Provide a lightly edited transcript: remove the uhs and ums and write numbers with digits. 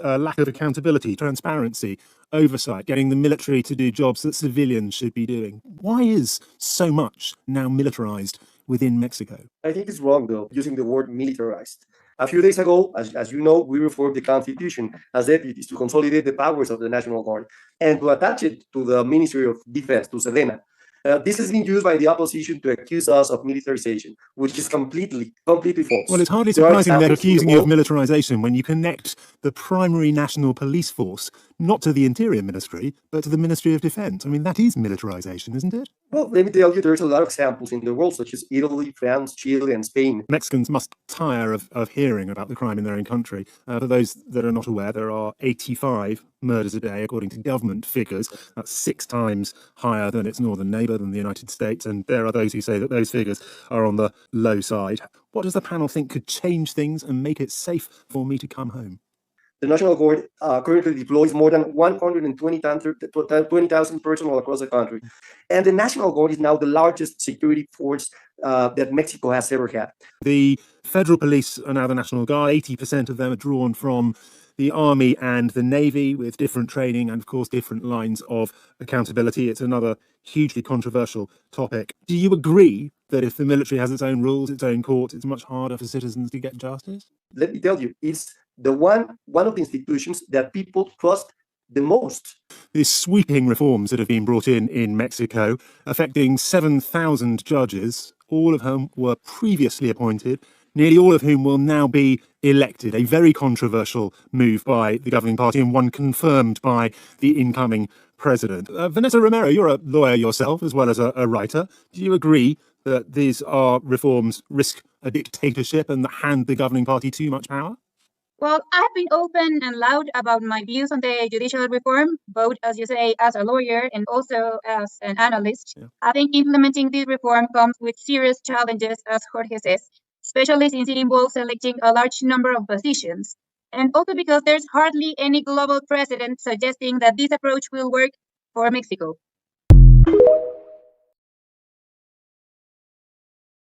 a lack of accountability, transparency, oversight, getting the military to do jobs that civilians should be doing. Why is so much now militarized within Mexico? I think it's wrong, though, using the word militarized. A few days ago, as you know, we reformed the Constitution as deputies to consolidate the powers of the National Guard and to attach it to the Ministry of Defense, to Sedena. This has been used by the opposition to accuse us of militarization, which is completely false. Well, it's hardly There are surprising they're examples in the accusing you of world. militarization when you connect the primary national police force not to the Interior Ministry, but to the Ministry of Defense. I mean, that is militarization, isn't it? Well, let me tell you, there's a lot of examples in the world, such as Italy, France, Chile, and Spain. Mexicans must tire of hearing about the crime in their own country. For those that are not aware, there are 85 murders a day, according to government figures. That's 6 times higher than its northern neighbour, than the United States. And there are those who say that those figures are on the low side. What does the panel think could change things and make it safe for me to come home? The National Guard currently deploys more than 120,000 personnel across the country. And the National Guard is now the largest security force that Mexico has ever had. The federal police are now the National Guard. 80% of them are drawn from the Army and the Navy, with different training and, of course, different lines of accountability. It's another hugely controversial topic. Do you agree that if the military has its own rules, its own courts, it's much harder for citizens to get justice? Let me tell you, it's the one of the institutions that people trust the most. These sweeping reforms that have been brought in Mexico, affecting 7,000 judges, all of whom were previously appointed, nearly all of whom will now be elected. A very controversial move by the governing party, and one confirmed by the incoming president. Vanessa Romero, you're a lawyer yourself as well as a writer. Do you agree that these are reforms risk a dictatorship and hand the governing party too much power? Well, I've been open and loud about my views on the judicial reform, both, as you say, as a lawyer and also as an analyst. Yeah. I think implementing this reform comes with serious challenges, as Jorge says, especially since it involves selecting a large number of positions. And also because there's hardly any global precedent suggesting that this approach will work for Mexico.